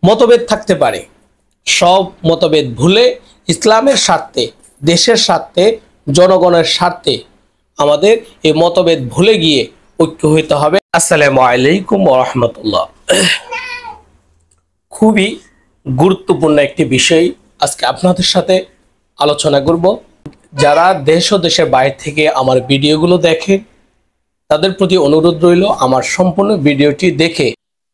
মতভেদ থাকতে পারে, সব মতভেদ ভুলে ইসলামের স্বার্থে, দেশের স্বার্থে, জনগণের স্বার্থে আমাদের এই মতভেদ ভুলে গিয়ে ঐক্য হইতে হবে। আসসালামু আলাইকুম ওয়া রাহমাতুল্লাহ। খুবই গুরুত্বপূর্ণ একটি বিষয় আজকে আপনাদের সাথে আলোচনা করব। যারা দেশ ও দেশের বাইরে থেকে আমার ভিডিওগুলো দেখেন তাদের প্রতি অনুরোধ রইল আমার সম্পূর্ণ ভিডিওটি দেখে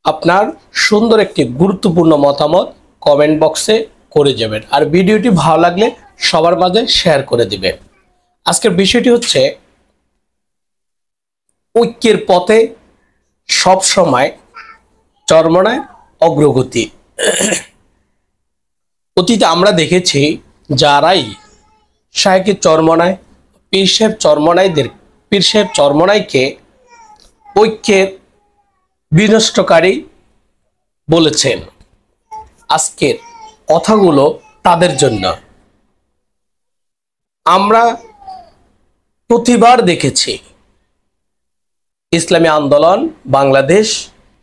আপনার সুন্দর একটি গুরুত্বপূর্ণ মতামত কমেন্ট বক্সে করে যাবেন, আর ভিডিওটি ভালো লাগলে সবার মাঝে শেয়ার করে দিবেন। আজকের বিষয়টি হচ্ছে ঐক্যের পথে সব সময় চরমনায় অগ্রগতি। অতীতে আমরা দেখেছি যারাই শায়েখে চরমনায়, পীর সাহেব চরমনাইকে ঐক্যের বিনষ্টকারী বলেছেন, আজকের কথাগুলো তাদের জন্য। আমরা প্রতিবার দেখেছি ইসলামী আন্দোলন বাংলাদেশ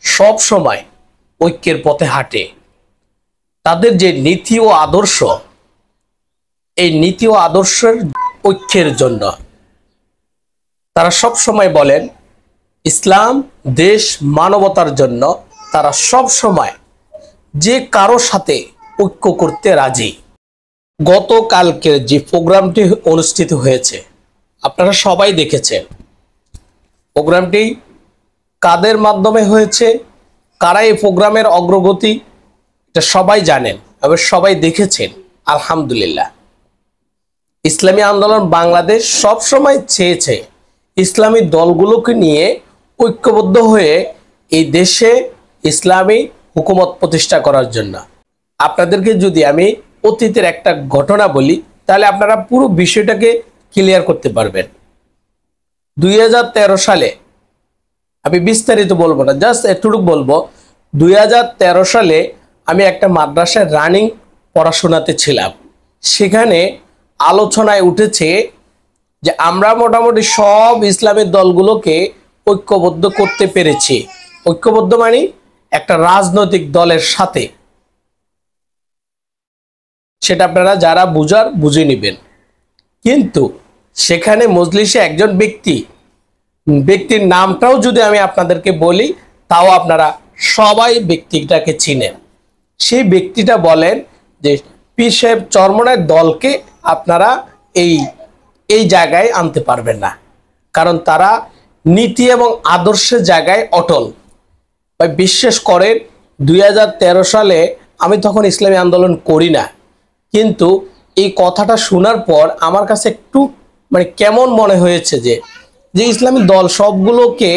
সব সময় ঐক্যের পথে হাঁটে। তাদের যে নীতি ও আদর্শ, এই নীতি ও আদর্শের ঐক্যের জন্য তারা সব সময় বলেন ইসলাম, দেশ, মানবতার জন্য তারা সব সময় যে কারো সাথে ঐক্য করতে রাজি। গতকালকের যে প্রোগ্রামটি অনুষ্ঠিত হয়েছে আপনারা সবাই দেখেছেন। প্রোগ্রামটি কাদের মাধ্যমে হয়েছে, কারা এই প্রোগ্রামের অগ্রগতি, এটা সবাই জানেন এবং সবাই দেখেছেন। আলহামদুলিল্লাহ, ইসলামী আন্দোলন বাংলাদেশ সব সময় চেয়েছে ইসলামী দলগুলোকে নিয়ে ঐক্যবদ্ধ হয়ে এই দেশে ইসলামী হুকুমত প্রতিষ্ঠা করার জন্য। আপনাদেরকে যদি আমি অতীতের একটা ঘটনা বলি তাহলে আপনারা পুরো বিষয়টাকে ক্লিয়ার করতে পারবেন। 2013 সালে, আমি বিস্তারিত বলবো না, জাস্ট একটুকু বলবো, 2013 সালে আমি একটা মাদ্রাসায় রানিং পড়াশোনাতে ছিলাম। সেখানে আলোচনায় উঠেছে যে আমরা মোটামুটি সব ইসলামের দলগুলোকে ঐক্যবদ্ধ করতে পেরেছি। ঐক্যবদ্ধ মানে একটা রাজনৈতিক দলের সাথে, সেটা আপনারা যারা বুঝার বুঝে নেবেন। কিন্তু সেখানে মজলিসে একজন ব্যক্তির নামটাও যদি আমি আপনাদেরকে বলি তাও আপনারা সবাই ব্যক্তিটাকে চিনেন। সেই ব্যক্তিটা বলেন যে পীর সাহেব চরমনাইর দলকে আপনারা এই জায়গায় আনতে পারবেন না, কারণ তারা নীতি এবং আদর্শের জায়গায় অটল। ভাই বিশ্বাস করেন, 2013 সালে আমি তখন ইসলামী আন্দোলন করি না, কিন্তু এই কথাটা শোনার পর আমার কাছে একটু কেমন মনে হয়েছে যে ইসলামী দল সবগুলোকে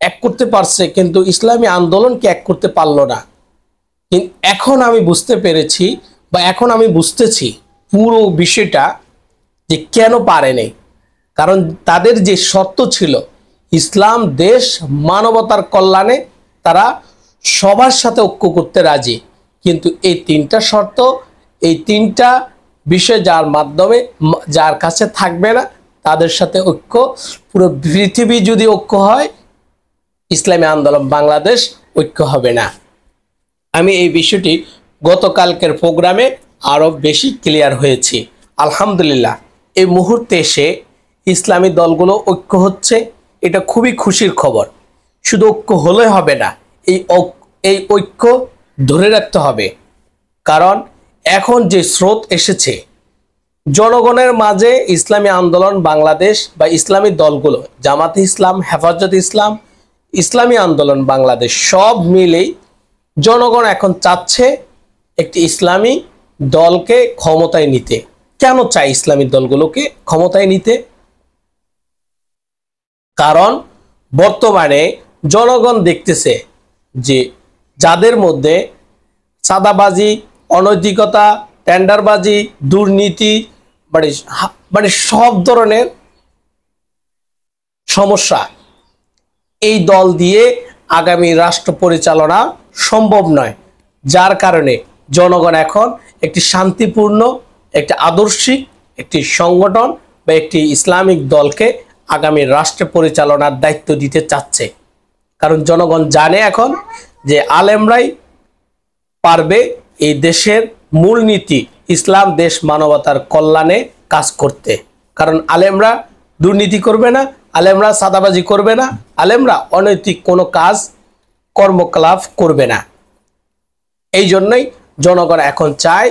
এক করতে পারছে কিন্তু ইসলামী আন্দোলনকে এক করতে পারলো না। কিন্তু এখন আমি বুঝতে পেরেছি বা এখন আমি বুঝতেছি পুরো বিষয়টা যে কেন পারেনি। কারণ তাদের যে শর্ত ছিল ইসলাম, দেশ, মানবতার কল্যাণে তারা সবার সাথে ঐক্য করতে রাজি, কিন্তু এই তিনটা শর্ত, এই তিনটা বিষয় যার কাছে থাকবে না তাদের সাথে ঐক্য, পুরো পৃথিবী যদি ঐক্য হয় ইসলামী আন্দোলন বাংলাদেশ ঐক্য হবে না। আমি এই বিষয়টি গতকালকের প্রোগ্রামে আরো বেশি ক্লিয়ার হয়েছি। আলহামদুলিল্লাহ, এই মুহূর্তে এসে ইসলামী দলগুলো ঐক্য হচ্ছে, এটা খুবই খুশির খবর। শুধু ঐক্য হলে হবে না, এই ঐক্য ধরে রাখতে হবে। কারণ এখন যে স্রোত এসেছে জনগণের মাঝে, ইসলামী আন্দোলন বাংলাদেশ বা ইসলামী দলগুলো, জামাতে ইসলাম, হেফাজতে ইসলাম, ইসলামী আন্দোলন বাংলাদেশ সব মিলেই জনগণ এখন চাচ্ছে একটি ইসলামী দলকে ক্ষমতায় নিতে। কেন চায় ইসলামী দলগুলোকে ক্ষমতায় নিতে? কারণ বর্তমানে জনগণ দেখতেছে যে যাদের মধ্যে চাঁদাবাজি, অনৈতিকতা, টেন্ডারবাজি, দুর্নীতি, সব ধরনের সমস্যা, এই দল দিয়ে আগামী রাষ্ট্র পরিচালনা সম্ভব নয়। যার কারণে জনগণ এখন একটি শান্তিপূর্ণ, একটি আদর্শিক একটি সংগঠন বা একটি ইসলামিক দলকে আগামী রাষ্ট্র পরিচালনার দায়িত্ব দিতে চাচ্ছে। কারণ জনগণ জানে এখন যে আলেমরাই পারবে এই দেশের মূলনীতি ইসলাম, দেশ, মানবতার কল্যাণে কাজ করতে। কারণ আলেমরা দুর্নীতি করবে না, আলেমরা সাদাবাজি করবে না, আলেমরা অনৈতিক কোনো কাজ কর্মকলাপ করবে না। এই জন্যই জনগণ এখন চায়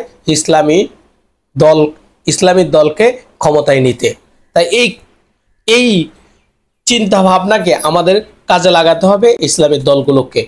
ইসলামী দলকে ক্ষমতায় নিতে। তাই এই চিন্তা ভাবনাকে আমাদের কাজে লাগাতে হবে, ইসলামী দলগুলোকে।